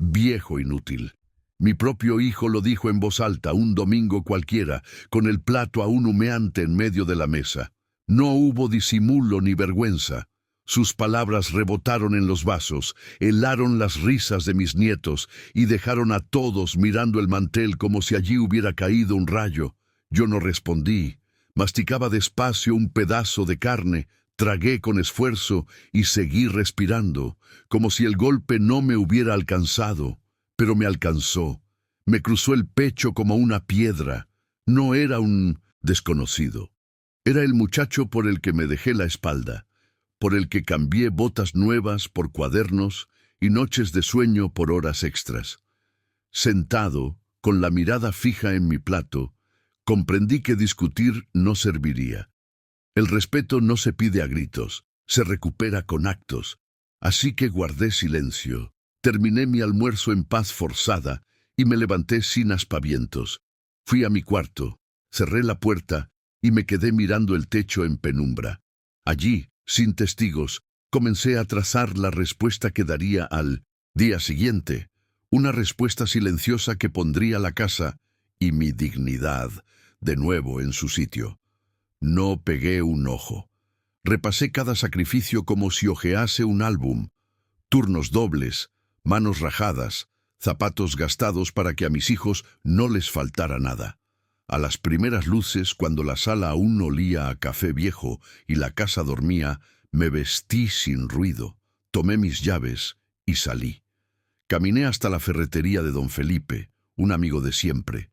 Viejo inútil. Mi propio hijo lo dijo en voz alta un domingo cualquiera, con el plato aún humeante en medio de la mesa. No hubo disimulo ni vergüenza. Sus palabras rebotaron en los vasos, helaron las risas de mis nietos y dejaron a todos mirando el mantel como si allí hubiera caído un rayo. Yo no respondí. Masticaba despacio un pedazo de carne, tragué con esfuerzo y seguí respirando, como si el golpe no me hubiera alcanzado. Pero me alcanzó. Me cruzó el pecho como una piedra. No era un desconocido. Era el muchacho por el que me dejé la espalda, por el que cambié botas nuevas por cuadernos y noches de sueño por horas extras. Sentado, con la mirada fija en mi plato, comprendí que discutir no serviría. El respeto no se pide a gritos, se recupera con actos. Así que guardé silencio. Terminé mi almuerzo en paz forzada y me levanté sin aspavientos. Fui a mi cuarto, cerré la puerta y me quedé mirando el techo en penumbra. Allí, sin testigos, comencé a trazar la respuesta que daría al día siguiente, una respuesta silenciosa que pondría la casa y mi dignidad de nuevo en su sitio. No pegué un ojo. Repasé cada sacrificio como si hojease un álbum. Turnos dobles, manos rajadas, zapatos gastados para que a mis hijos no les faltara nada. A las primeras luces, cuando la sala aún olía a café viejo y la casa dormía, me vestí sin ruido, tomé mis llaves y salí. Caminé hasta la ferretería de don Felipe, un amigo de siempre.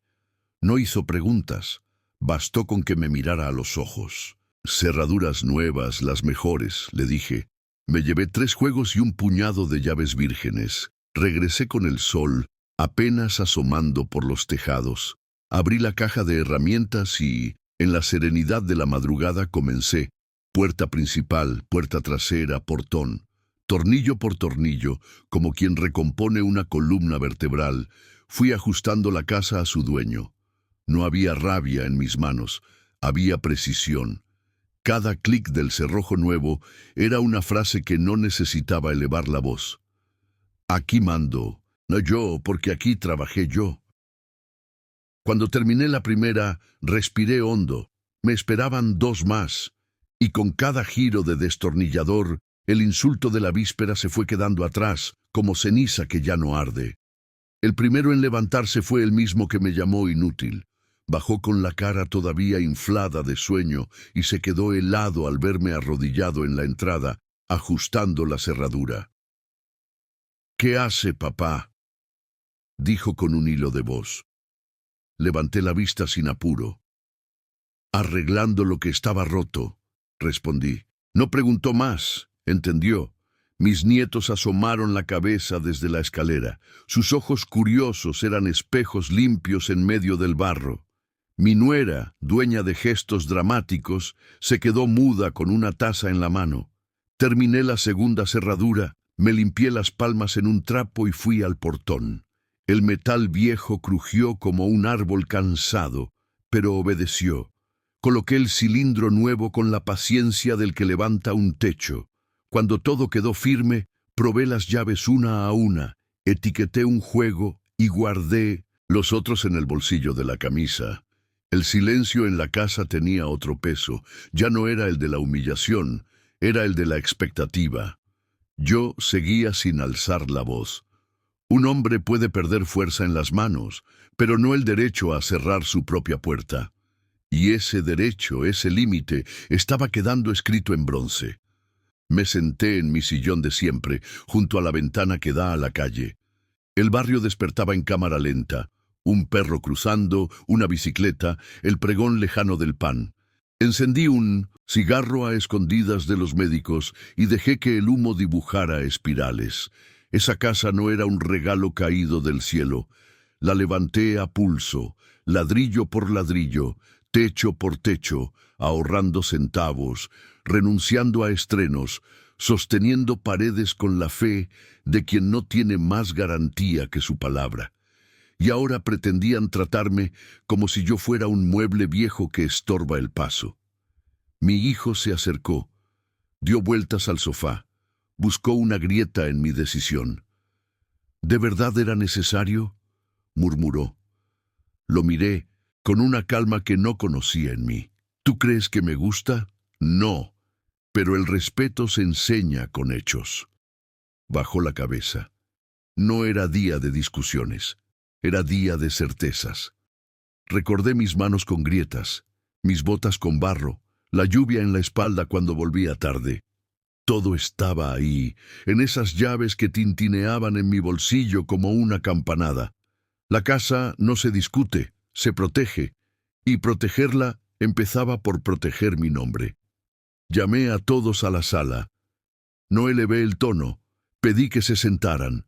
No hizo preguntas, bastó con que me mirara a los ojos. Cerraduras nuevas, las mejores, le dije. Me llevé 3 juegos y un puñado de llaves vírgenes. Regresé con el sol, apenas asomando por los tejados. Abrí la caja de herramientas y, en la serenidad de la madrugada, comencé. Puerta principal, puerta trasera, portón. Tornillo por tornillo, como quien recompone una columna vertebral, fui ajustando la casa a su dueño. No había rabia en mis manos, había precisión. Cada clic del cerrojo nuevo era una frase que no necesitaba elevar la voz. Aquí mando, no yo, porque aquí trabajé yo. Cuando terminé la primera, respiré hondo. Me esperaban 2 más, y con cada giro de destornillador, el insulto de la víspera se fue quedando atrás, como ceniza que ya no arde. El primero en levantarse fue el mismo que me llamó inútil. Bajó con la cara todavía inflada de sueño y se quedó helado al verme arrodillado en la entrada, ajustando la cerradura. «¿Qué hace, papá?», dijo con un hilo de voz. Levanté la vista sin apuro. «Arreglando lo que estaba roto», respondí. No preguntó más, entendió. Mis nietos asomaron la cabeza desde la escalera. Sus ojos curiosos eran espejos limpios en medio del barro. Mi nuera, dueña de gestos dramáticos, se quedó muda con una taza en la mano. Terminé la segunda cerradura, me limpié las palmas en un trapo y fui al portón. El metal viejo crujió como un árbol cansado, pero obedeció. Coloqué el cilindro nuevo con la paciencia del que levanta un techo. Cuando todo quedó firme, probé las llaves una a una, etiqueté un juego y guardé los otros en el bolsillo de la camisa. El silencio en la casa tenía otro peso. Ya no era el de la humillación, era el de la expectativa. Yo seguía sin alzar la voz. Un hombre puede perder fuerza en las manos, pero no el derecho a cerrar su propia puerta. Y ese derecho, ese límite, estaba quedando escrito en bronce. Me senté en mi sillón de siempre, junto a la ventana que da a la calle. El barrio despertaba en cámara lenta. Un perro cruzando, una bicicleta, el pregón lejano del pan. Encendí un cigarro a escondidas de los médicos y dejé que el humo dibujara espirales. Esa casa no era un regalo caído del cielo. La levanté a pulso, ladrillo por ladrillo, techo por techo, ahorrando centavos, renunciando a estrenos, sosteniendo paredes con la fe de quien no tiene más garantía que su palabra. Y ahora pretendían tratarme como si yo fuera un mueble viejo que estorba el paso. Mi hijo se acercó, dio vueltas al sofá, buscó una grieta en mi decisión. ¿De verdad era necesario?, murmuró. Lo miré con una calma que no conocía en mí. ¿Tú crees que me gusta? No, pero el respeto se enseña con hechos. Bajó la cabeza. No era día de discusiones, era día de certezas. Recordé mis manos con grietas, mis botas con barro, la lluvia en la espalda cuando volvía tarde. Todo estaba ahí, en esas llaves que tintineaban en mi bolsillo como una campanada. La casa no se discute, se protege, y protegerla empezaba por proteger mi nombre. Llamé a todos a la sala. No elevé el tono, pedí que se sentaran.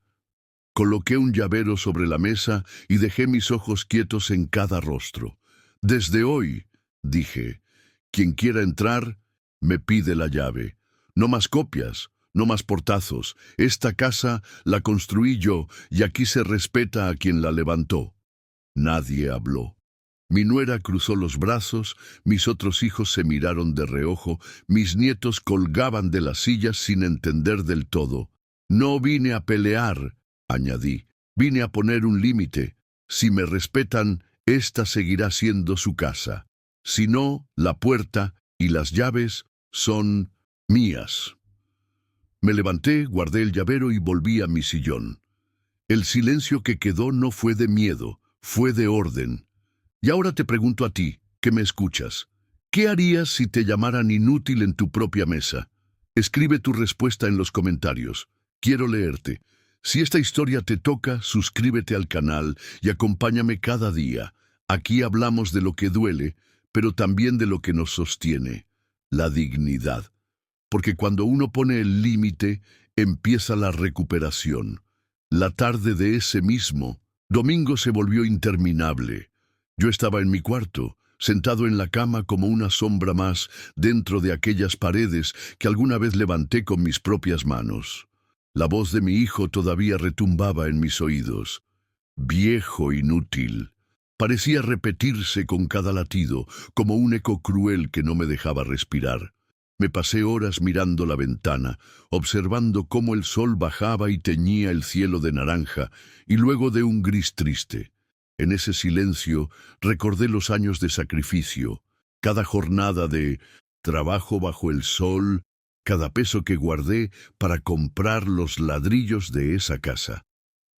Coloqué un llavero sobre la mesa y dejé mis ojos quietos en cada rostro. Desde hoy, dije, quien quiera entrar, me pide la llave. No más copias, no más portazos. Esta casa la construí yo y aquí se respeta a quien la levantó. Nadie habló. Mi nuera cruzó los brazos, mis otros hijos se miraron de reojo, mis nietos colgaban de las sillas sin entender del todo. No vine a pelear, añadí, vine a poner un límite. Si me respetan, esta seguirá siendo su casa. Si no, la puerta y las llaves son mías. Me levanté, guardé el llavero y volví a mi sillón. El silencio que quedó no fue de miedo, fue de orden. Y ahora te pregunto a ti, que me escuchas, ¿qué harías si te llamaran inútil en tu propia mesa? Escribe tu respuesta en los comentarios. Quiero leerte. Si esta historia te toca, suscríbete al canal y acompáñame cada día. Aquí hablamos de lo que duele, pero también de lo que nos sostiene, la dignidad. Porque cuando uno pone el límite, empieza la recuperación. La tarde de ese mismo domingo se volvió interminable. Yo estaba en mi cuarto, sentado en la cama como una sombra más dentro de aquellas paredes que alguna vez levanté con mis propias manos. La voz de mi hijo todavía retumbaba en mis oídos. Viejo inútil. Parecía repetirse con cada latido, como un eco cruel que no me dejaba respirar. Me pasé horas mirando la ventana, observando cómo el sol bajaba y teñía el cielo de naranja, y luego de un gris triste. En ese silencio recordé los años de sacrificio, cada jornada de trabajo bajo el sol, cada peso que guardé para comprar los ladrillos de esa casa.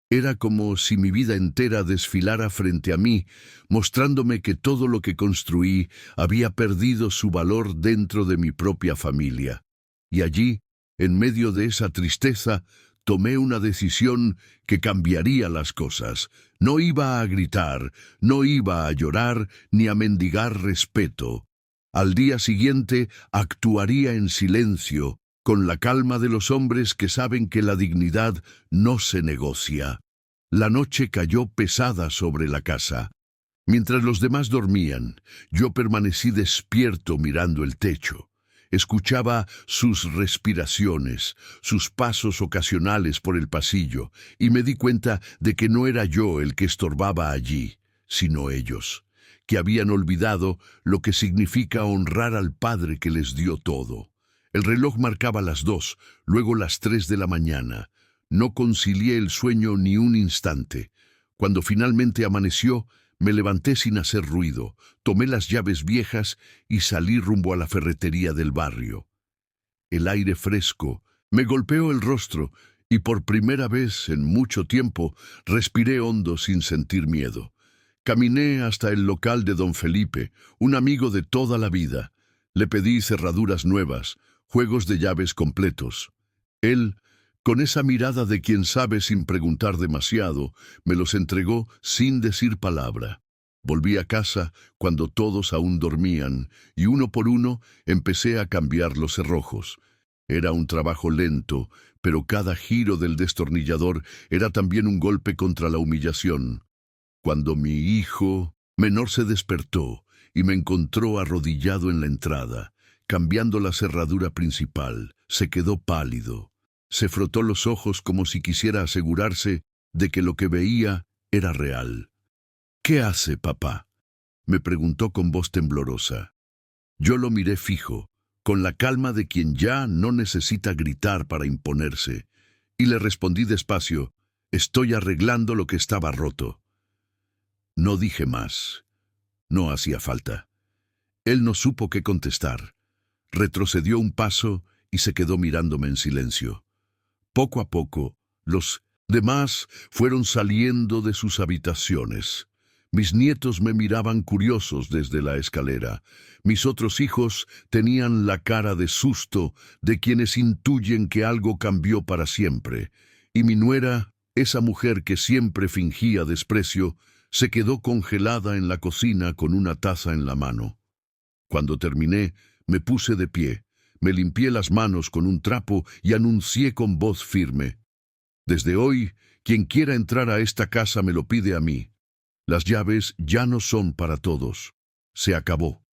Era como si mi vida entera desfilara frente a mí, mostrándome que todo lo que construí había perdido su valor dentro de mi propia familia. Y allí, en medio de esa tristeza, tomé una decisión que cambiaría las cosas. No iba a gritar, no iba a llorar, ni a mendigar respeto. Al día siguiente actuaría en silencio, con la calma de los hombres que saben que la dignidad no se negocia. La noche cayó pesada sobre la casa. Mientras los demás dormían, yo permanecí despierto mirando el techo. Escuchaba sus respiraciones, sus pasos ocasionales por el pasillo, y me di cuenta de que no era yo el que estorbaba allí, sino ellos, que habían olvidado lo que significa honrar al Padre que les dio todo. El reloj marcaba las 2, luego las 3 de la mañana. No concilié el sueño ni un instante. Cuando finalmente amaneció, me levanté sin hacer ruido, tomé las llaves viejas y salí rumbo a la ferretería del barrio. El aire fresco me golpeó el rostro y por primera vez en mucho tiempo respiré hondo sin sentir miedo. Caminé hasta el local de don Felipe, un amigo de toda la vida. Le pedí cerraduras nuevas, juegos de llaves completos. Él, con esa mirada de quien sabe sin preguntar demasiado, me los entregó sin decir palabra. Volví a casa cuando todos aún dormían y uno por uno empecé a cambiar los cerrojos. Era un trabajo lento, pero cada giro del destornillador era también un golpe contra la humillación. Cuando mi hijo menor se despertó y me encontró arrodillado en la entrada, cambiando la cerradura principal, se quedó pálido. Se frotó los ojos como si quisiera asegurarse de que lo que veía era real. «¿Qué hace, papá?», me preguntó con voz temblorosa. Yo lo miré fijo, con la calma de quien ya no necesita gritar para imponerse, y le respondí despacio: Estoy arreglando lo que estaba roto. No dije más. No hacía falta. Él no supo qué contestar. Retrocedió un paso y se quedó mirándome en silencio. Poco a poco, los demás fueron saliendo de sus habitaciones. Mis nietos me miraban curiosos desde la escalera. Mis otros hijos tenían la cara de susto de quienes intuyen que algo cambió para siempre. Y mi nuera, esa mujer que siempre fingía desprecio, se quedó congelada en la cocina con una taza en la mano. Cuando terminé, me puse de pie, me limpié las manos con un trapo y anuncié con voz firme: «Desde hoy, quien quiera entrar a esta casa me lo pide a mí. Las llaves ya no son para todos. Se acabó».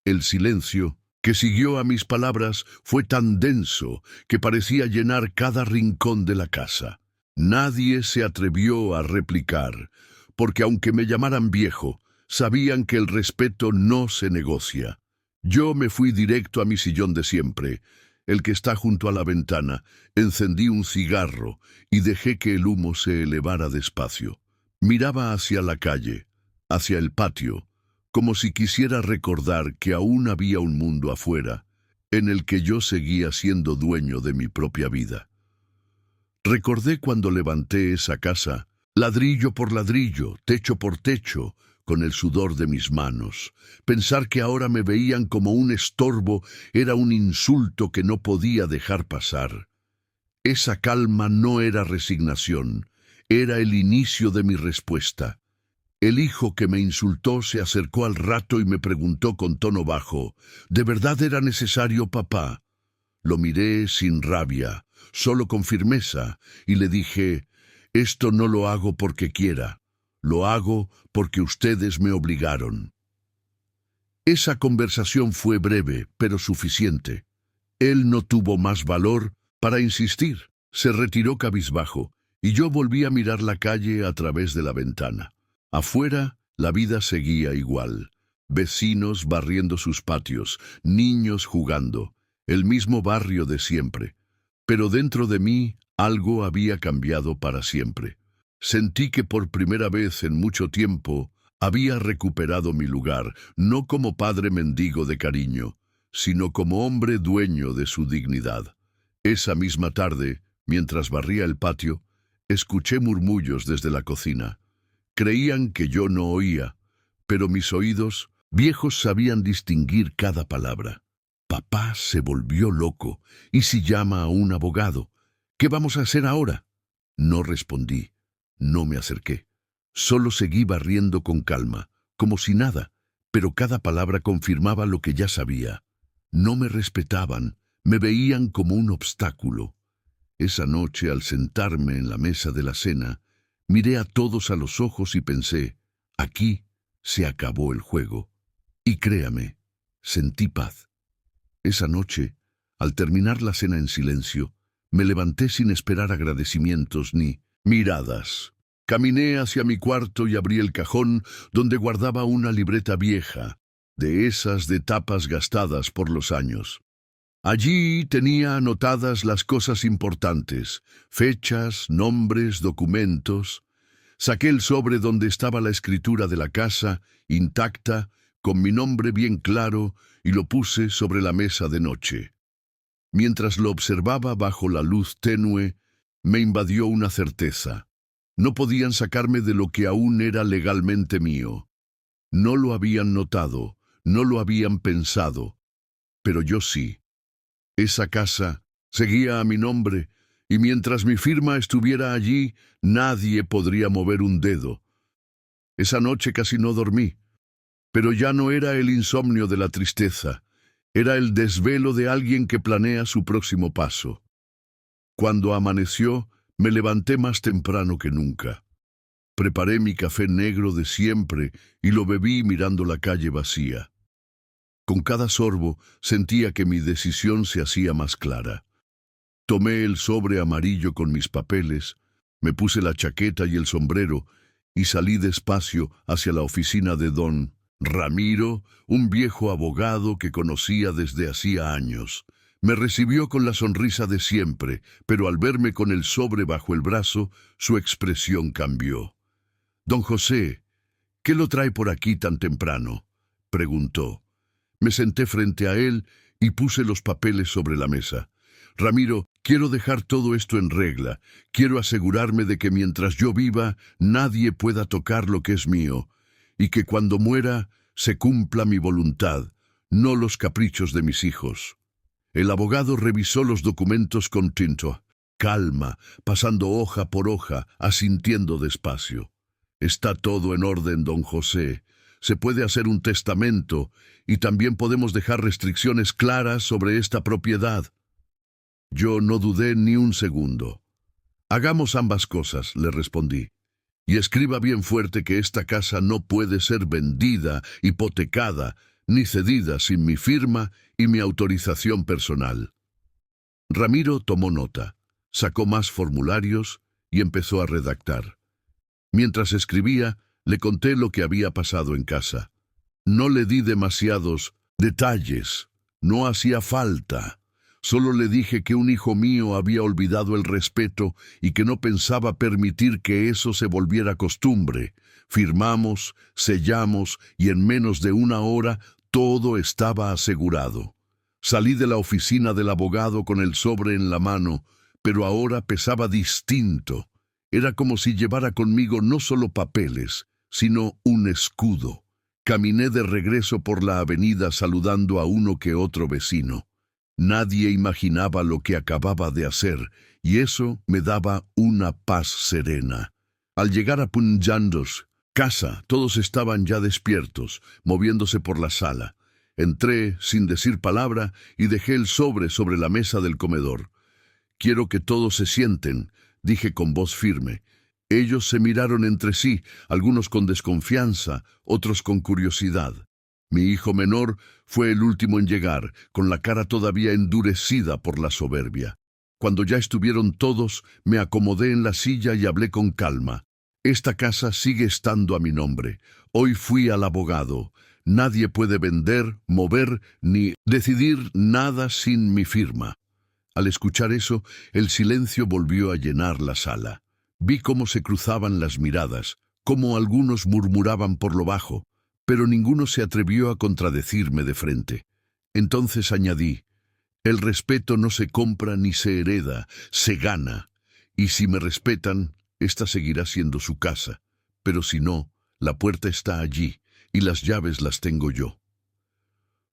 El silencio que siguió a mis palabras fue tan denso que parecía llenar cada rincón de la casa. Nadie se atrevió a replicar, porque aunque me llamaran viejo, sabían que el respeto no se negocia. Yo me fui directo a mi sillón de siempre, el que está junto a la ventana, encendí un cigarro y dejé que el humo se elevara despacio. Miraba hacia la calle, hacia el patio, como si quisiera recordar que aún había un mundo afuera, en el que yo seguía siendo dueño de mi propia vida. Recordé cuando levanté esa casa, ladrillo por ladrillo, techo por techo, con el sudor de mis manos. Pensar que ahora me veían como un estorbo era un insulto que no podía dejar pasar. Esa calma no era resignación, era el inicio de mi respuesta. El hijo que me insultó se acercó al rato y me preguntó con tono bajo: «¿De verdad era necesario, papá?». Lo miré sin rabia, solo con firmeza, y le dije: «Esto no lo hago porque quiera, lo hago porque ustedes me obligaron». Esa conversación fue breve, pero suficiente. Él no tuvo más valor para insistir. Se retiró cabizbajo, y yo volví a mirar la calle a través de la ventana. Afuera, la vida seguía igual. Vecinos barriendo sus patios, niños jugando, el mismo barrio de siempre. Pero dentro de mí, algo había cambiado para siempre. Sentí que por primera vez en mucho tiempo había recuperado mi lugar, no como padre mendigo de cariño, sino como hombre dueño de su dignidad. Esa misma tarde, mientras barría el patio, escuché murmullos desde la cocina. Creían que yo no oía, pero mis oídos viejos sabían distinguir cada palabra. «Papá se volvió loco. ¿Y si llama a un abogado? ¿Qué vamos a hacer ahora?». No respondí. No me acerqué. Solo seguí barriendo con calma, como si nada, pero cada palabra confirmaba lo que ya sabía. No me respetaban, me veían como un obstáculo. Esa noche, al sentarme en la mesa de la cena, miré a todos a los ojos y pensé: aquí se acabó el juego. Y créame, sentí paz. Esa noche, al terminar la cena en silencio, me levanté sin esperar agradecimientos ni miradas. Caminé hacia mi cuarto y abrí el cajón donde guardaba una libreta vieja, de esas de tapas gastadas por los años. Allí tenía anotadas las cosas importantes, fechas, nombres, documentos. Saqué el sobre donde estaba la escritura de la casa, intacta, con mi nombre bien claro, y lo puse sobre la mesa de noche. Mientras lo observaba bajo la luz tenue, me invadió una certeza. No podían sacarme de lo que aún era legalmente mío. No lo habían notado, no lo habían pensado, pero yo sí. Esa casa seguía a mi nombre, y mientras mi firma estuviera allí, nadie podría mover un dedo. Esa noche casi no dormí, pero ya no era el insomnio de la tristeza, era el desvelo de alguien que planea su próximo paso. Cuando amaneció, me levanté más temprano que nunca. Preparé mi café negro de siempre y lo bebí mirando la calle vacía. Con cada sorbo sentía que mi decisión se hacía más clara. Tomé el sobre amarillo con mis papeles, me puse la chaqueta y el sombrero y salí despacio hacia la oficina de don Ramiro, un viejo abogado que conocía desde hacía años. Me recibió con la sonrisa de siempre, pero al verme con el sobre bajo el brazo, su expresión cambió. «Don José, ¿qué lo trae por aquí tan temprano?», preguntó. Me senté frente a él y puse los papeles sobre la mesa. «Ramiro, quiero dejar todo esto en regla. Quiero asegurarme de que mientras yo viva, nadie pueda tocar lo que es mío, y que cuando muera se cumpla mi voluntad, no los caprichos de mis hijos». El abogado revisó los documentos con calma, pasando hoja por hoja, asintiendo despacio. «Está todo en orden, don José. Se puede hacer un testamento y también podemos dejar restricciones claras sobre esta propiedad». Yo no dudé ni un segundo. «Hagamos ambas cosas», le respondí. «Y escriba bien fuerte que esta casa no puede ser vendida, hipotecada, ni cedida sin mi firma y mi autorización personal». Ramiro tomó nota, sacó más formularios y empezó a redactar. Mientras escribía, le conté lo que había pasado en casa. No le di demasiados detalles, no hacía falta. Solo le dije que un hijo mío había olvidado el respeto y que no pensaba permitir que eso se volviera costumbre. Firmamos, sellamos y en menos de una hora todo estaba asegurado. Salí de la oficina del abogado con el sobre en la mano, pero ahora pesaba distinto. Era como si llevara conmigo no solo papeles, sino un escudo. Caminé de regreso por la avenida saludando a uno que otro vecino. Nadie imaginaba lo que acababa de hacer, y eso me daba una paz serena. Al llegar a Punjandos, casa, todos estaban ya despiertos, moviéndose por la sala. Entré sin decir palabra y dejé el sobre la mesa del comedor. «Quiero que todos se sienten», dije con voz firme. Ellos se miraron entre sí, algunos con desconfianza, otros con curiosidad. Mi hijo menor fue el último en llegar, con la cara todavía endurecida por la soberbia. Cuando ya estuvieron todos, me acomodé en la silla y hablé con calma. «Esta casa sigue estando a mi nombre. Hoy fui al abogado. Nadie puede vender, mover, ni decidir nada sin mi firma». Al escuchar eso, el silencio volvió a llenar la sala. Vi cómo se cruzaban las miradas, cómo algunos murmuraban por lo bajo, pero ninguno se atrevió a contradecirme de frente. Entonces añadí: «El respeto no se compra ni se hereda, se gana. Y si me respetan, esta seguirá siendo su casa. Pero si no, la puerta está allí, y las llaves las tengo yo».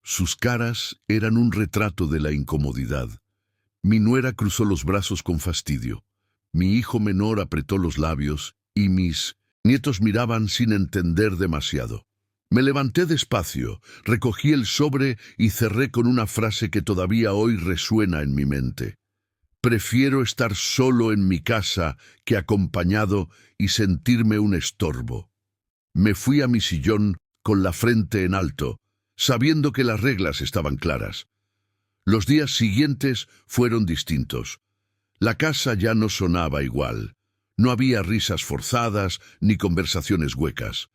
Sus caras eran un retrato de la incomodidad. Mi nuera cruzó los brazos con fastidio. Mi hijo menor apretó los labios, y mis nietos miraban sin entender demasiado. Me levanté despacio, recogí el sobre y cerré con una frase que todavía hoy resuena en mi mente. «Prefiero estar solo en mi casa que acompañado y sentirme un estorbo». Me fui a mi sillón con la frente en alto, sabiendo que las reglas estaban claras. Los días siguientes fueron distintos. La casa ya no sonaba igual. No había risas forzadas ni conversaciones huecas.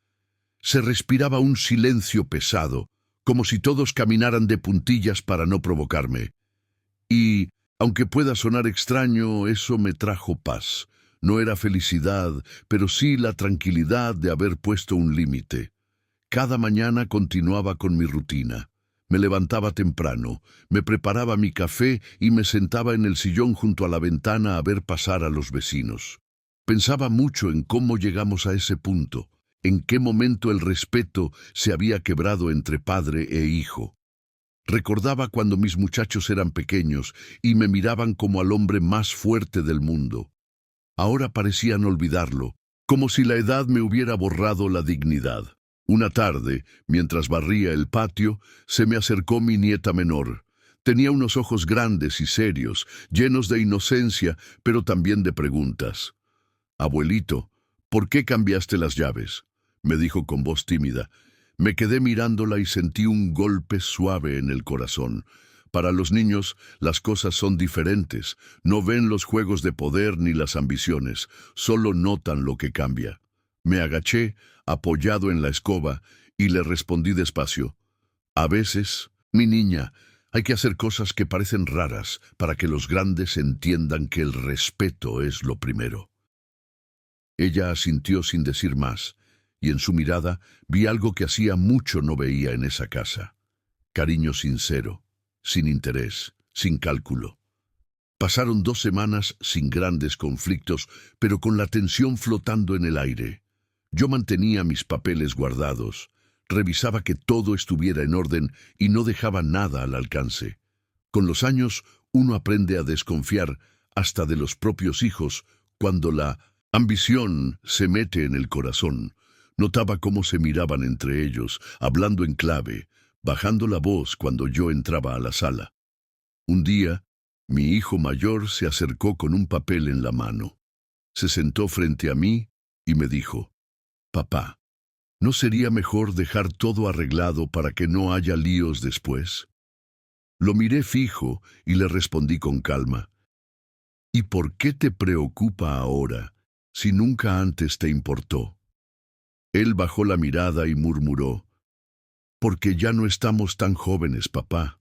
Se respiraba un silencio pesado, como si todos caminaran de puntillas para no provocarme. Y, aunque pueda sonar extraño, eso me trajo paz. No era felicidad, pero sí la tranquilidad de haber puesto un límite. Cada mañana continuaba con mi rutina. Me levantaba temprano, me preparaba mi café y me sentaba en el sillón junto a la ventana a ver pasar a los vecinos. Pensaba mucho en cómo llegamos a ese punto, en qué momento el respeto se había quebrado entre padre e hijo. Recordaba cuando mis muchachos eran pequeños y me miraban como al hombre más fuerte del mundo. Ahora parecían olvidarlo, como si la edad me hubiera borrado la dignidad. Una tarde, mientras barría el patio, se me acercó mi nieta menor. Tenía unos ojos grandes y serios, llenos de inocencia, pero también de preguntas. «Abuelito, ¿por qué cambiaste las llaves?», me dijo con voz tímida. Me quedé mirándola y sentí un golpe suave en el corazón. Para los niños, las cosas son diferentes. No ven los juegos de poder ni las ambiciones, solo notan lo que cambia. Me agaché, apoyado en la escoba, y le respondí despacio: «A veces, mi niña, Hay que hacer cosas que parecen raras para que los grandes entiendan que el respeto es lo primero. Ella asintió sin decir más, y en su mirada vi algo que hacía mucho no veía en esa casa. Cariño sincero, sin interés, sin cálculo. Pasaron 2 semanas sin grandes conflictos, pero con la tensión flotando en el aire. Yo mantenía mis papeles guardados, revisaba que todo estuviera en orden y no dejaba nada al alcance. Con los años, uno aprende a desconfiar hasta de los propios hijos cuando la ambición se mete en el corazón. Notaba cómo se miraban entre ellos, hablando en clave, bajando la voz cuando yo entraba a la sala. Un día, mi hijo mayor se acercó con un papel en la mano. Se sentó frente a mí y me dijo: «Papá, ¿no sería mejor dejar todo arreglado para que no haya líos después?» Lo miré fijo y le respondí con calma: «¿Y por qué te preocupa ahora, si nunca antes te importó?» Él bajó la mirada y murmuró: «Porque ya no estamos tan jóvenes, papá.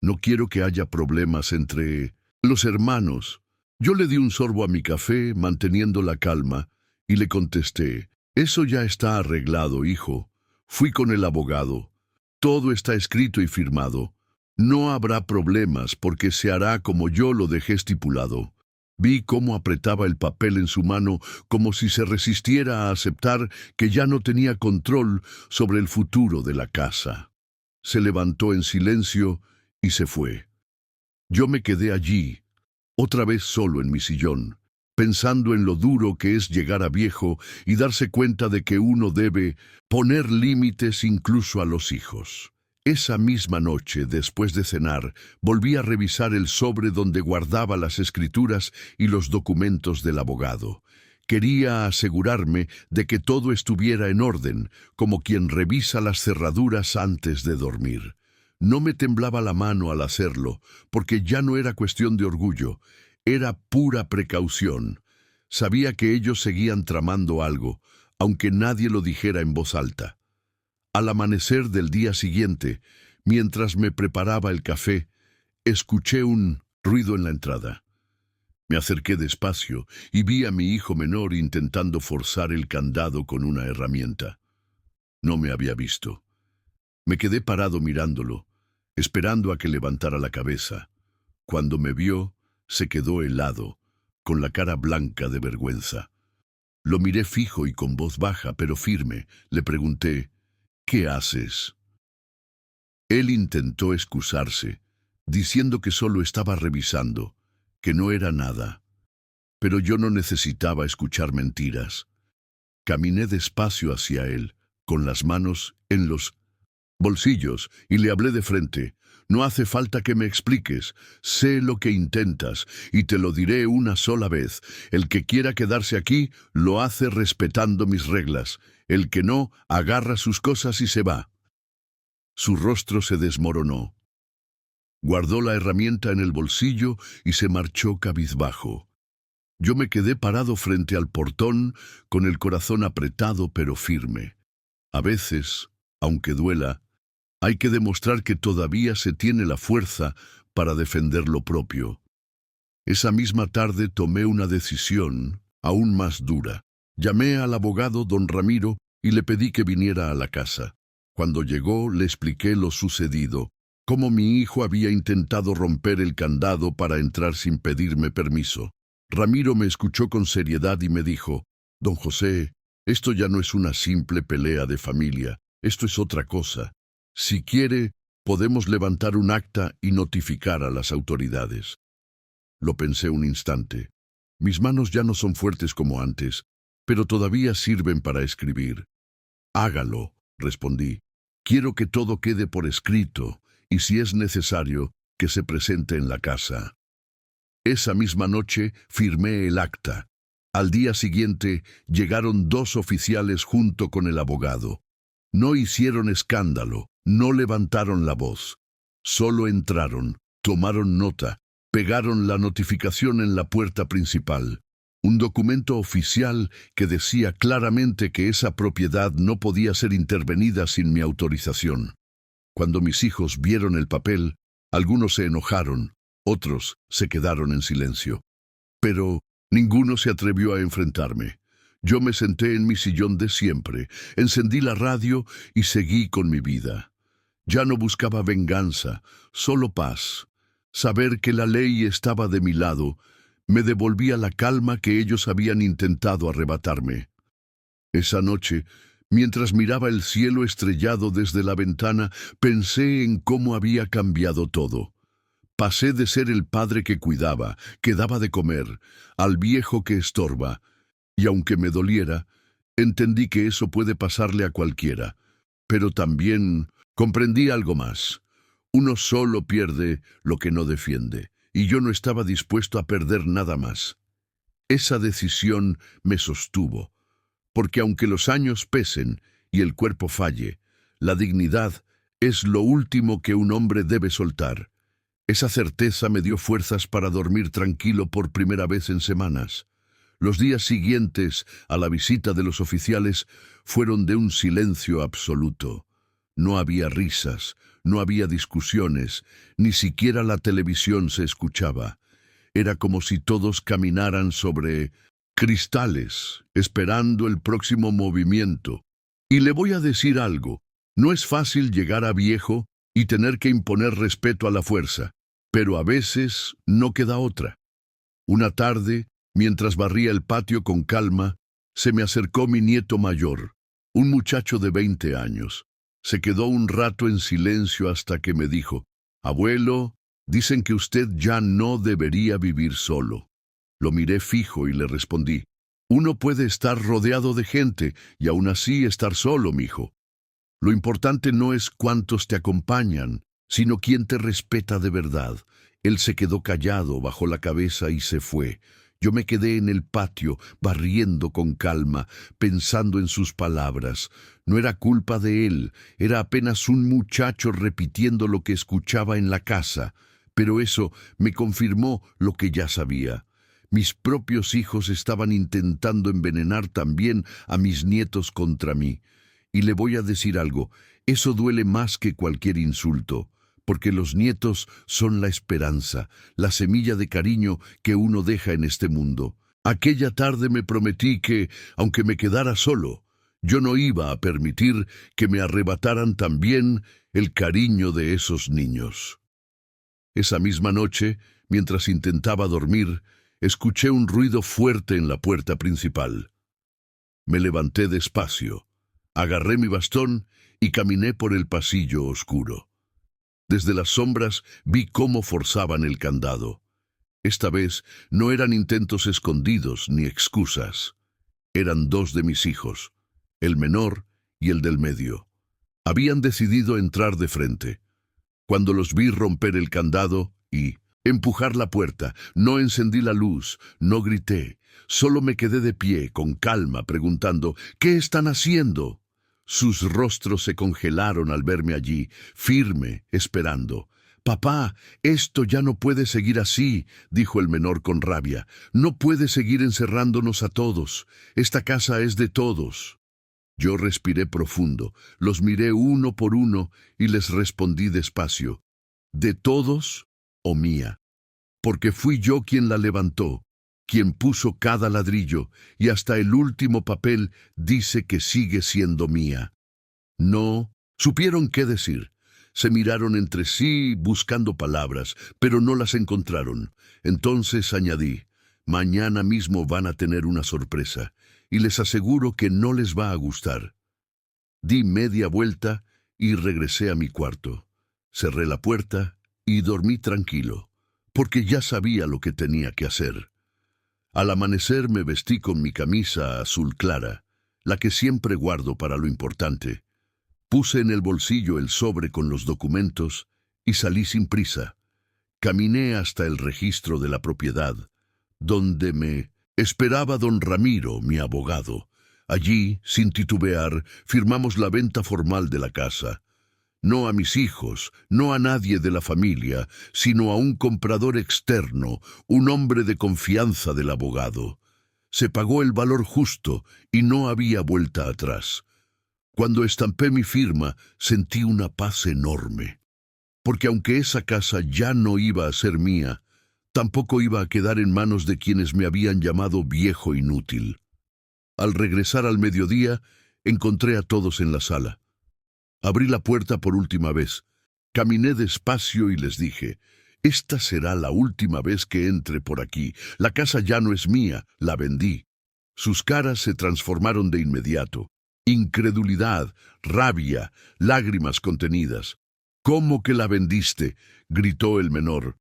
No quiero que haya problemas entre los hermanos». Yo le di un sorbo a mi café, manteniendo la calma, y le contesté: «Eso ya está arreglado, hijo. Fui con el abogado. Todo está escrito y firmado. No habrá problemas porque se hará como yo lo dejé estipulado». Vi cómo apretaba el papel en su mano, como si se resistiera a aceptar que ya no tenía control sobre el futuro de la casa. Se levantó en silencio y se fue. Yo me quedé allí, otra vez solo en mi sillón, pensando en lo duro que es llegar a viejo y darse cuenta de que uno debe poner límites incluso a los hijos. Esa misma noche, después de cenar, volví a revisar el sobre donde guardaba las escrituras y los documentos del abogado. Quería asegurarme de que todo estuviera en orden, como quien revisa las cerraduras antes de dormir. No me temblaba la mano al hacerlo, porque ya no era cuestión de orgullo, era pura precaución. Sabía que ellos seguían tramando algo, aunque nadie lo dijera en voz alta. Al amanecer del día siguiente, mientras me preparaba el café, escuché un ruido en la entrada. Me acerqué despacio y vi a mi hijo menor intentando forzar el candado con una herramienta. No me había visto. Me quedé parado mirándolo, esperando a que levantara la cabeza. Cuando me vio, se quedó helado, con la cara blanca de vergüenza. Lo miré fijo y con voz baja pero firme. Le pregunté: «¿Qué haces?». Él intentó excusarse, diciendo que solo estaba revisando, que no era nada. Pero yo no necesitaba escuchar mentiras. Caminé despacio hacia él, con las manos en los bolsillos, y le hablé de frente: «No hace falta que me expliques, sé lo que intentas, y te lo diré una sola vez. El que quiera quedarse aquí, lo hace respetando mis reglas. El que no, agarra sus cosas y se va». Su rostro se desmoronó. Guardó la herramienta en el bolsillo y se marchó cabizbajo. Yo me quedé parado frente al portón, con el corazón apretado pero firme. A veces, aunque duela, hay que demostrar que todavía se tiene la fuerza para defender lo propio. Esa misma tarde tomé una decisión aún más dura. Llamé al abogado don Ramiro y le pedí que viniera a la casa. Cuando llegó, le expliqué lo sucedido, cómo mi hijo había intentado romper el candado para entrar sin pedirme permiso. Ramiro me escuchó con seriedad y me dijo: «Don José, esto ya no es una simple pelea de familia, esto es otra cosa. Si quiere, podemos levantar un acta y notificar a las autoridades». Lo pensé un instante. Mis manos ya no son fuertes como antes, pero todavía sirven para escribir. «Hágalo», respondí. «Quiero que todo quede por escrito, y si es necesario, que se presente en la casa». Esa misma noche firmé el acta. Al día siguiente llegaron 2 oficiales junto con el abogado. No hicieron escándalo, no levantaron la voz. Solo entraron, tomaron nota, pegaron la notificación en la puerta principal. Un documento oficial que decía claramente que esa propiedad no podía ser intervenida sin mi autorización. Cuando mis hijos vieron el papel, Algunos se enojaron, otros se quedaron en silencio. Pero ninguno se atrevió a enfrentarme. Yo me senté en mi sillón de siempre, encendí la radio y seguí con mi vida. Ya no buscaba venganza, solo paz. Saber que la ley estaba de mi lado me devolvía la calma que ellos habían intentado arrebatarme. Esa noche, mientras miraba el cielo estrellado desde la ventana, pensé en cómo había cambiado todo. Pasé de ser el padre que cuidaba, que daba de comer, al viejo que estorba, y aunque me doliera, entendí que eso puede pasarle a cualquiera. Pero también comprendí algo más. Uno solo pierde lo que no defiende, y yo no estaba dispuesto a perder nada más. Esa decisión me sostuvo, porque aunque los años pesen y el cuerpo falle, la dignidad es lo último que un hombre debe soltar. Esa certeza me dio fuerzas para dormir tranquilo por primera vez en semanas. Los días siguientes a la visita de los oficiales fueron de un silencio absoluto. No había risas, no había discusiones, ni siquiera la televisión se escuchaba. Era como si todos caminaran sobre cristales, esperando el próximo movimiento. Y le voy a decir algo, no es fácil llegar a viejo y tener que imponer respeto a la fuerza, pero a veces no queda otra. Una tarde, mientras barría el patio con calma, se me acercó mi nieto mayor, un muchacho de 20 años. Se quedó un rato en silencio hasta que me dijo: «Abuelo, dicen que usted ya no debería vivir solo». Lo miré fijo y le respondí: «Uno puede estar rodeado de gente y aún así estar solo, mijo. Lo importante no es cuántos te acompañan, sino quién te respeta de verdad». Él se quedó callado, bajó la cabeza y se fue. Yo me quedé en el patio, barriendo con calma, pensando en sus palabras. No era culpa de él, era apenas un muchacho repitiendo lo que escuchaba en la casa. Pero eso me confirmó lo que ya sabía. Mis propios hijos estaban intentando envenenar también a mis nietos contra mí. Y le voy a decir algo, eso duele más que cualquier insulto, porque los nietos son la esperanza, la semilla de cariño que uno deja en este mundo. Aquella tarde me prometí que, aunque me quedara solo, yo no iba a permitir que me arrebataran también el cariño de esos niños. Esa misma noche, mientras intentaba dormir, escuché un ruido fuerte en la puerta principal. Me levanté despacio, agarré mi bastón y caminé por el pasillo oscuro. Desde las sombras vi cómo forzaban el candado. Esta vez no eran intentos escondidos ni excusas. Eran dos de mis hijos, el menor y el del medio. Habían decidido entrar de frente. Cuando los vi romper el candado y empujar la puerta, no encendí la luz, no grité, solo me quedé de pie, con calma, preguntando: «¿Qué están haciendo?». Sus rostros se congelaron al verme allí, firme, esperando. «Papá, esto ya no puede seguir así», dijo el menor con rabia. «No puede seguir encerrándonos a todos. Esta casa es de todos». Yo respiré profundo, los miré uno por uno y les respondí despacio: «¿De todos o mía?». Porque fui yo quien la levantó, quien puso cada ladrillo, y hasta el último papel dice que sigue siendo mía. No supieron qué decir. Se miraron entre sí buscando palabras, pero no las encontraron. Entonces añadí: «Mañana mismo van a tener una sorpresa, y les aseguro que no les va a gustar». Di media vuelta y regresé a mi cuarto. Cerré la puerta y dormí tranquilo, porque ya sabía lo que tenía que hacer. Al amanecer me vestí con mi camisa azul clara, la que siempre guardo para lo importante. Puse en el bolsillo el sobre con los documentos y salí sin prisa. Caminé hasta el registro de la propiedad, donde me esperaba don Ramiro, mi abogado. Allí, sin titubear, firmamos la venta formal de la casa. No a mis hijos, no a nadie de la familia, sino a un comprador externo, un hombre de confianza del abogado. Se pagó el valor justo y no había vuelta atrás. Cuando estampé mi firma, sentí una paz enorme. porque aunque esa casa ya no iba a ser mía, tampoco iba a quedar en manos de quienes me habían llamado viejo inútil. Al regresar al mediodía, encontré a todos en la sala. Abrí la puerta por última vez. Caminé despacio y les dije: «Esta será la última vez que entre por aquí. La casa ya no es mía, la vendí». Sus caras se transformaron de inmediato. Incredulidad, rabia, lágrimas contenidas. «¿Cómo que la vendiste?», gritó el menor.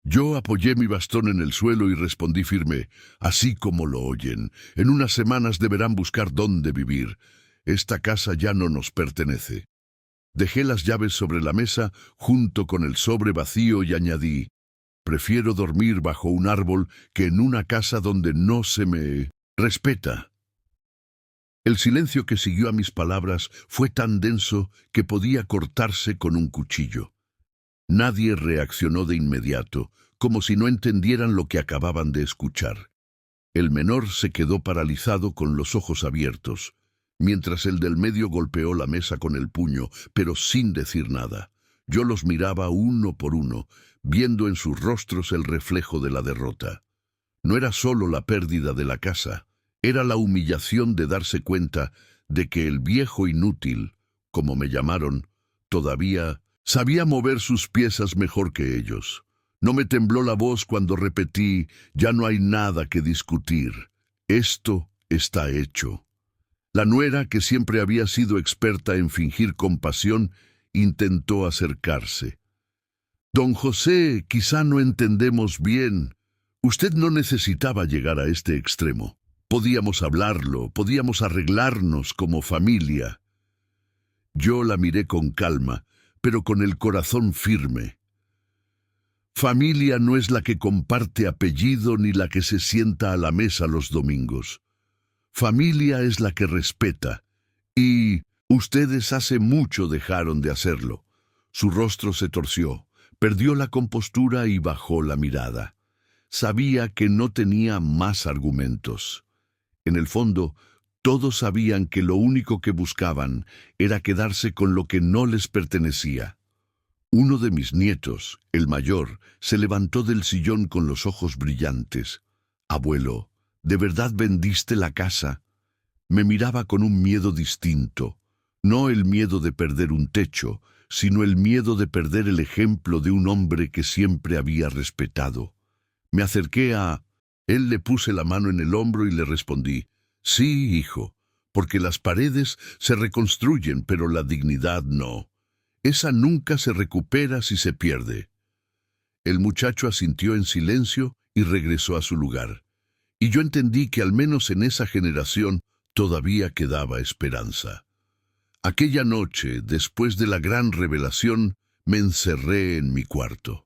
Yo apoyé mi bastón en el suelo y respondí firme: «Así como lo oyen, en unas semanas deberán buscar dónde vivir. Esta casa ya no nos pertenece». Dejé las llaves sobre la mesa junto con el sobre vacío y añadí: «Prefiero dormir bajo un árbol que en una casa donde no se me respeta». El silencio que siguió a mis palabras fue tan denso que podía cortarse con un cuchillo. Nadie reaccionó de inmediato, como si no entendieran lo que acababan de escuchar. El menor se quedó paralizado con los ojos abiertos, mientras el del medio golpeó la mesa con el puño, pero sin decir nada. Yo los miraba uno por uno, viendo en sus rostros el reflejo de la derrota. No era solo la pérdida de la casa, era la humillación de darse cuenta de que el viejo inútil, como me llamaron, todavía sabía mover sus piezas mejor que ellos. No me tembló la voz cuando repetí: «Ya no hay nada que discutir. Esto está hecho». La nuera, que siempre había sido experta en fingir compasión, intentó acercarse. «Don José, quizá no entendemos bien. Usted no necesitaba llegar a este extremo. Podíamos hablarlo, podíamos arreglarnos como familia». Yo la miré con calma, pero con el corazón firme. Familia no es la que comparte apellido ni la que se sienta a la mesa los domingos. Familia es la que respeta, y ustedes hace mucho dejaron de hacerlo. Su rostro se torció, perdió la compostura y bajó la mirada. Sabía que no tenía más argumentos. En el fondo, todos sabían que lo único que buscaban era quedarse con lo que no les pertenecía. Uno de mis nietos, el mayor, se levantó del sillón con los ojos brillantes. «Abuelo, ¿de verdad vendiste la casa?». Me miraba con un miedo distinto, no el miedo de perder un techo, sino el miedo de perder el ejemplo de un hombre que siempre había respetado. Me acerqué a él, le puse la mano en el hombro y le respondí: «Sí, hijo, porque las paredes se reconstruyen, pero la dignidad no. Esa nunca se recupera si se pierde». El muchacho asintió en silencio y regresó a su lugar. Y yo entendí que al menos en esa generación todavía quedaba esperanza. Aquella noche, después de la gran revelación, me encerré en mi cuarto.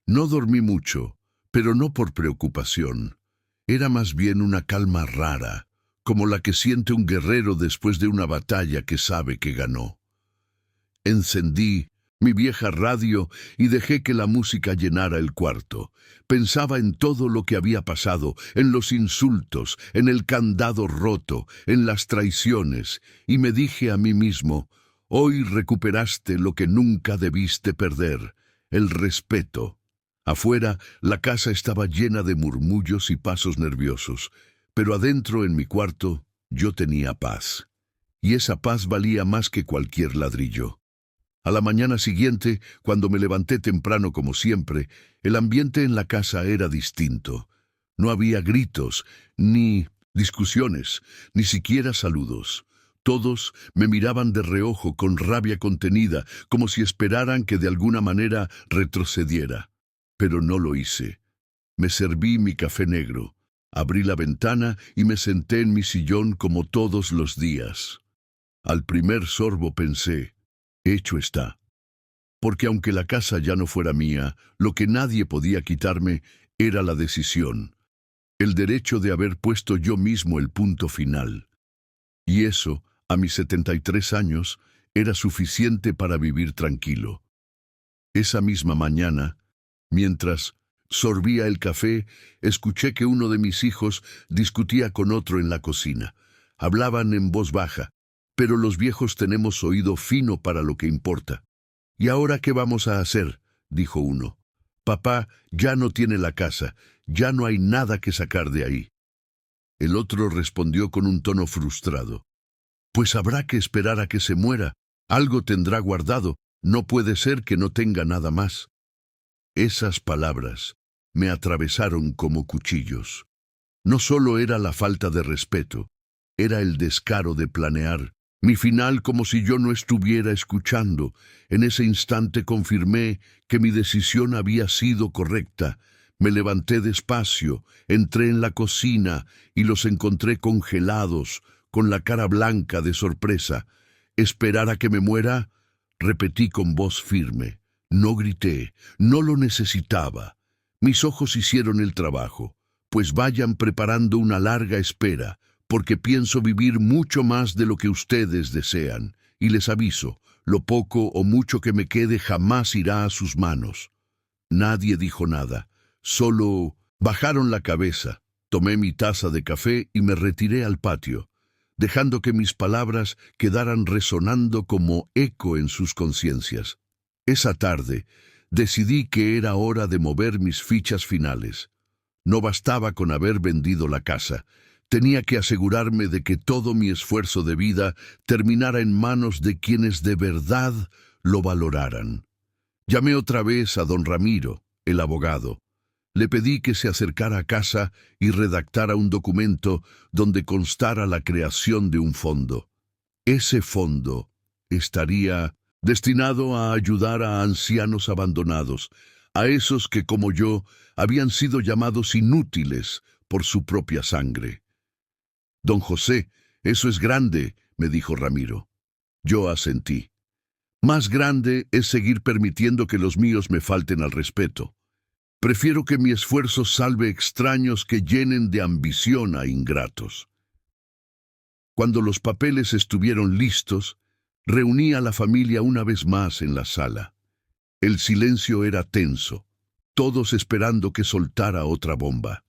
No dormí mucho, pero no por preocupación. Era más bien una calma rara, como la que siente un guerrero después de una batalla que sabe que ganó. Encendí mi vieja radio y dejé que la música llenara el cuarto. Pensaba en todo lo que había pasado, en los insultos, en el candado roto, en las traiciones, y me dije a mí mismo: «Hoy recuperaste lo que nunca debiste perder, el respeto». Afuera, la casa estaba llena de murmullos y pasos nerviosos, pero adentro, en mi cuarto, yo tenía paz. Y esa paz valía más que cualquier ladrillo. A la mañana siguiente, cuando me levanté temprano como siempre, el ambiente en la casa era distinto. No había gritos, ni discusiones, ni siquiera saludos. Todos me miraban de reojo con rabia contenida, como si esperaran que de alguna manera retrocediera. Pero no lo hice. Me serví mi café negro, abrí la ventana y me senté en mi sillón como todos los días. Al primer sorbo pensé: hecho está. Porque aunque la casa ya no fuera mía, lo que nadie podía quitarme era la decisión, el derecho de haber puesto yo mismo el punto final. Y eso, a mis 73 años, era suficiente para vivir tranquilo. Esa misma mañana, mientras sorbía el café, escuché que uno de mis hijos discutía con otro en la cocina. Hablaban en voz baja, pero los viejos tenemos oído fino para lo que importa. ¿Y ahora qué vamos a hacer?, dijo uno. Papá ya no tiene la casa, ya no hay nada que sacar de ahí. El otro respondió con un tono frustrado. Pues habrá que esperar a que se muera. Algo tendrá guardado. No puede ser que no tenga nada más. Esas palabras me atravesaron como cuchillos. No solo era la falta de respeto, era el descaro de planear mi final como si yo no estuviera escuchando. En ese instante confirmé que mi decisión había sido correcta. Me levanté despacio, entré en la cocina y los encontré congelados, con la cara blanca de sorpresa. ¿Esperar a que me muera?, repetí con voz firme. No grité, no lo necesitaba. Mis ojos hicieron el trabajo. Pues vayan preparando una larga espera, porque pienso vivir mucho más de lo que ustedes desean, y les aviso, lo poco o mucho que me quede jamás irá a sus manos. Nadie dijo nada, solo bajaron la cabeza. Tomé mi taza de café y me retiré al patio, dejando que mis palabras quedaran resonando como eco en sus conciencias. Esa tarde decidí que era hora de mover mis fichas finales. No bastaba con haber vendido la casa. Tenía que asegurarme de que todo mi esfuerzo de vida terminara en manos de quienes de verdad lo valoraran. Llamé otra vez a don Ramiro, el abogado. Le pedí que se acercara a casa y redactara un documento donde constara la creación de un fondo. Ese fondo estaría destinado a ayudar a ancianos abandonados, a esos que, como yo, habían sido llamados inútiles por su propia sangre. Don José, eso es grande, me dijo Ramiro. Yo asentí. Más grande es seguir permitiendo que los míos me falten al respeto. Prefiero que mi esfuerzo salve extraños que llenen de ambición a ingratos. Cuando los papeles estuvieron listos, reuní a la familia una vez más en la sala. El silencio era tenso, todos esperando que soltara otra bomba.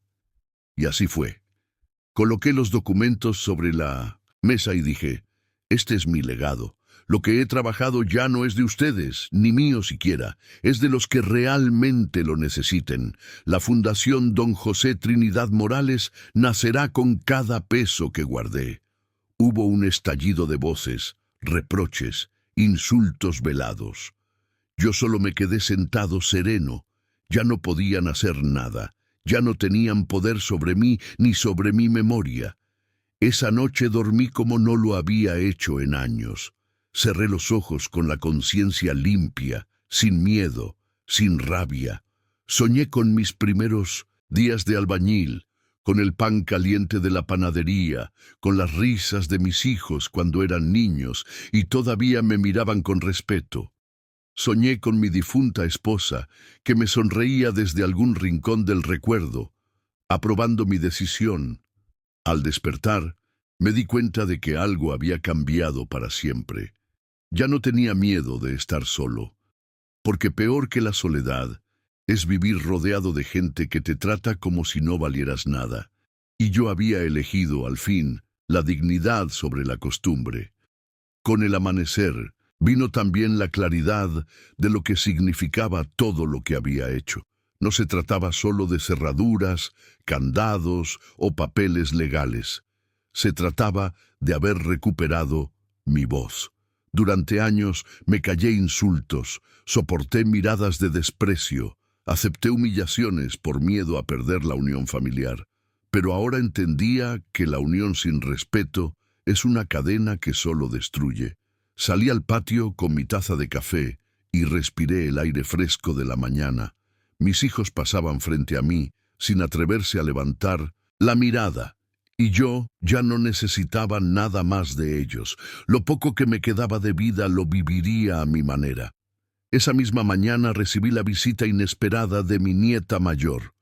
Y así fue. Coloqué los documentos sobre la mesa y dije, este es mi legado. Lo que he trabajado ya no es de ustedes, ni mío siquiera, es de los que realmente lo necesiten. La Fundación Don José Trinidad Morales nacerá con cada peso que guardé. Hubo un estallido de voces, reproches, insultos velados. Yo solo me quedé sentado sereno. Ya no podían hacer nada. Ya no tenían poder sobre mí ni sobre mi memoria. Esa noche dormí como no lo había hecho en años. Cerré los ojos con la conciencia limpia, sin miedo, sin rabia. Soñé con mis primeros días de albañil, con el pan caliente de la panadería, con las risas de mis hijos cuando eran niños y todavía me miraban con respeto. Soñé con mi difunta esposa, que me sonreía desde algún rincón del recuerdo, aprobando mi decisión. Al despertar, me di cuenta de que algo había cambiado para siempre. Ya no tenía miedo de estar solo, porque peor que la soledad es vivir rodeado de gente que te trata como si no valieras nada. Y yo había elegido, al fin, la dignidad sobre la costumbre. Con el amanecer, vino también la claridad de lo que significaba todo lo que había hecho. No se trataba solo de cerraduras, candados o papeles legales. Se trataba de haber recuperado mi voz. Durante años me callé insultos, soporté miradas de desprecio, acepté humillaciones por miedo a perder la unión familiar. Pero ahora entendía que la unión sin respeto es una cadena que solo destruye. Salí al patio con mi taza de café y respiré el aire fresco de la mañana. Mis hijos pasaban frente a mí, sin atreverse a levantar la mirada, y yo ya no necesitaba nada más de ellos. Lo poco que me quedaba de vida lo viviría a mi manera. Esa misma mañana recibí la visita inesperada de mi nieta mayor.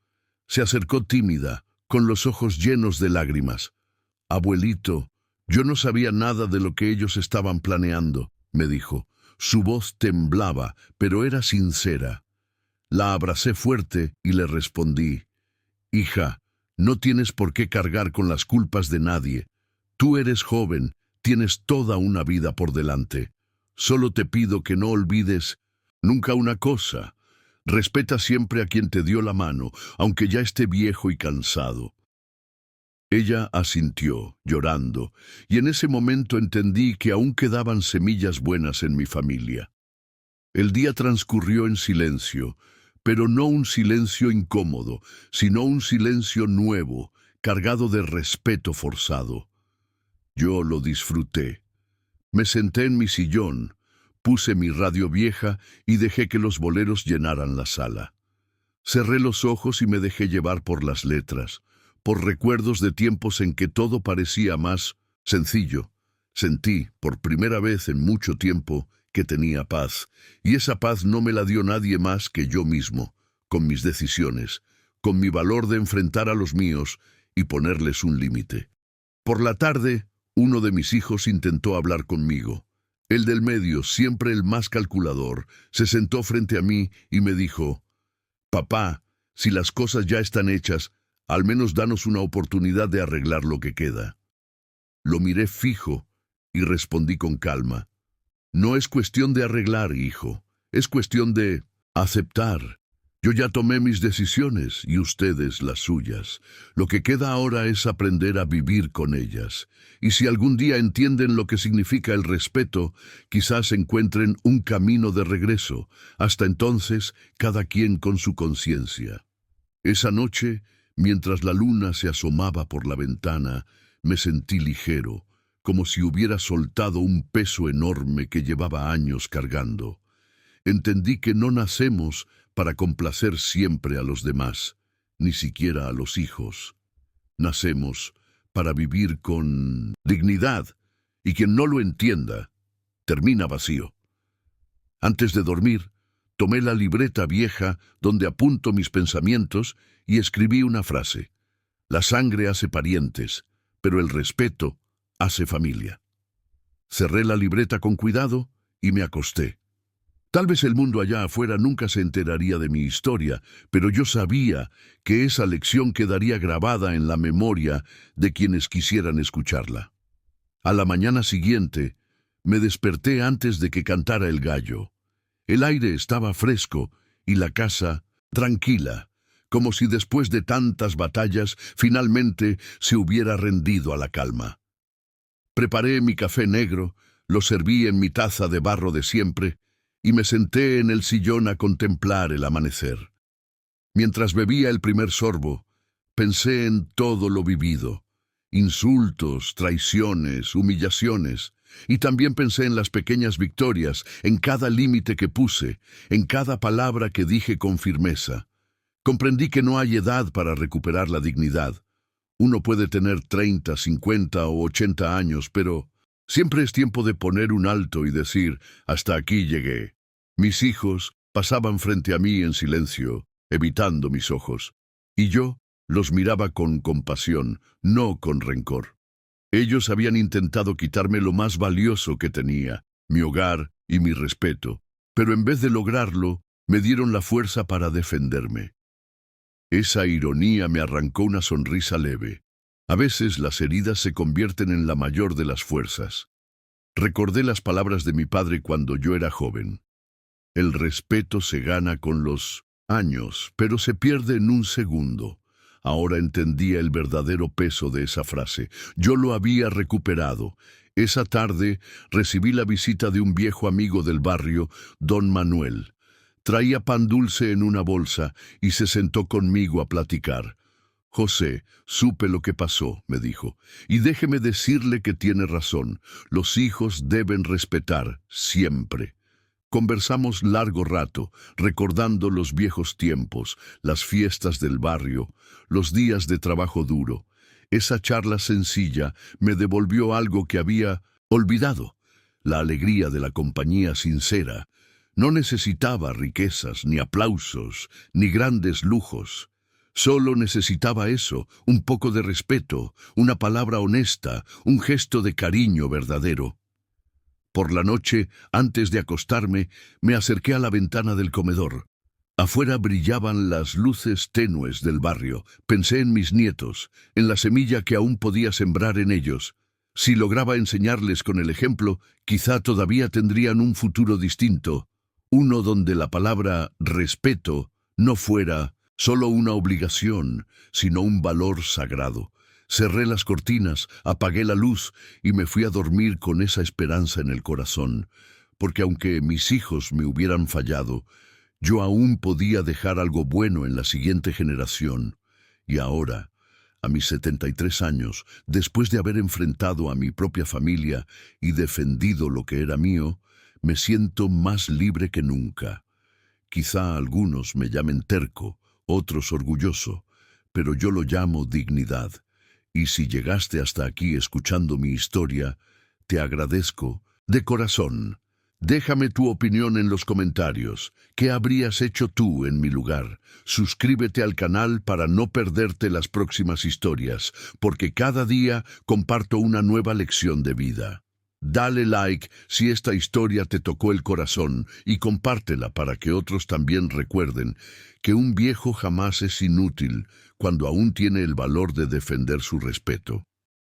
Se acercó tímida, con los ojos llenos de lágrimas. «Abuelito, yo no sabía nada de lo que ellos estaban planeando», me dijo. Su voz temblaba, pero era sincera. La abracé fuerte y le respondí, «Hija, no tienes por qué cargar con las culpas de nadie. Tú eres joven, tienes toda una vida por delante. Solo te pido que no olvides nunca una cosa. Respeta siempre a quien te dio la mano, aunque ya esté viejo y cansado. Ella asintió, llorando, y en ese momento entendí que aún quedaban semillas buenas en mi familia. El día transcurrió en silencio, pero no un silencio incómodo, sino un silencio nuevo, cargado de respeto forzado. Yo lo disfruté. Me senté en mi sillón, puse mi radio vieja y dejé que los boleros llenaran la sala. Cerré los ojos y me dejé llevar por las letras, por recuerdos de tiempos en que todo parecía más sencillo. Sentí, por primera vez en mucho tiempo, que tenía paz, y esa paz no me la dio nadie más que yo mismo, con mis decisiones, con mi valor de enfrentar a los míos y ponerles un límite. Por la tarde, uno de mis hijos intentó hablar conmigo. El del medio, siempre el más calculador, se sentó frente a mí y me dijo: «Papá, si las cosas ya están hechas, al menos danos una oportunidad de arreglar lo que queda». Lo miré fijo y respondí con calma: «No es cuestión de arreglar, hijo, es cuestión de aceptar. Yo ya tomé mis decisiones y ustedes las suyas. Lo que queda ahora es aprender a vivir con ellas. Y si algún día entienden lo que significa el respeto, quizás encuentren un camino de regreso. Hasta entonces, cada quien con su conciencia». Esa noche, mientras la luna se asomaba por la ventana, me sentí ligero, como si hubiera soltado un peso enorme que llevaba años cargando. Entendí que no nacemos para complacer siempre a los demás, ni siquiera a los hijos. Nacemos para vivir con dignidad, y quien no lo entienda, termina vacío. Antes de dormir, tomé la libreta vieja donde apunto mis pensamientos y escribí una frase: «La sangre hace parientes, pero el respeto hace familia». Cerré la libreta con cuidado y me acosté. Tal vez el mundo allá afuera nunca se enteraría de mi historia, pero yo sabía que esa lección quedaría grabada en la memoria de quienes quisieran escucharla. A la mañana siguiente, me desperté antes de que cantara el gallo. El aire estaba fresco y la casa tranquila, como si después de tantas batallas finalmente se hubiera rendido a la calma. Preparé mi café negro, lo serví en mi taza de barro de siempre y me senté en el sillón a contemplar el amanecer. Mientras bebía el primer sorbo, pensé en todo lo vivido: insultos, traiciones, humillaciones, y también pensé en las pequeñas victorias, en cada límite que puse, en cada palabra que dije con firmeza. Comprendí que no hay edad para recuperar la dignidad. Uno puede tener 30, 50 o 80 años, pero siempre es tiempo de poner un alto y decir: «Hasta aquí llegué». Mis hijos pasaban frente a mí en silencio, evitando mis ojos, y yo los miraba con compasión, no con rencor. Ellos habían intentado quitarme lo más valioso que tenía, mi hogar y mi respeto, pero en vez de lograrlo, me dieron la fuerza para defenderme. Esa ironía me arrancó una sonrisa leve. A veces las heridas se convierten en la mayor de las fuerzas. Recordé las palabras de mi padre cuando yo era joven: «El respeto se gana con los años, pero se pierde en un segundo». Ahora entendía el verdadero peso de esa frase. Yo lo había recuperado. Esa tarde recibí la visita de un viejo amigo del barrio, don Manuel. Traía pan dulce en una bolsa y se sentó conmigo a platicar. «José, supe lo que pasó», me dijo, «y déjeme decirle que tiene razón. Los hijos deben respetar, siempre». Conversamos largo rato, recordando los viejos tiempos, las fiestas del barrio, los días de trabajo duro. Esa charla sencilla me devolvió algo que había olvidado: la alegría de la compañía sincera. No necesitaba riquezas, ni aplausos, ni grandes lujos. Solo necesitaba eso: un poco de respeto, una palabra honesta, un gesto de cariño verdadero. Por la noche, antes de acostarme, me acerqué a la ventana del comedor. Afuera brillaban las luces tenues del barrio. Pensé en mis nietos, en la semilla que aún podía sembrar en ellos. Si lograba enseñarles con el ejemplo, quizá todavía tendrían un futuro distinto, Uno donde la palabra respeto no fuera solo una obligación, sino un valor sagrado. Cerré las cortinas, apagué la luz y me fui a dormir con esa esperanza en el corazón, porque aunque mis hijos me hubieran fallado, yo aún podía dejar algo bueno en la siguiente generación. Y ahora, a mis 73 años, después de haber enfrentado a mi propia familia y defendido lo que era mío, me siento más libre que nunca. Quizá algunos me llamen terco, otros orgulloso, pero yo lo llamo dignidad. Y si llegaste hasta aquí escuchando mi historia, te agradezco de corazón. Déjame tu opinión en los comentarios. ¿Qué habrías hecho tú en mi lugar? Suscríbete al canal para no perderte las próximas historias, porque cada día comparto una nueva lección de vida. Dale like si esta historia te tocó el corazón y compártela para que otros también recuerden que un viejo jamás es inútil cuando aún tiene el valor de defender su respeto.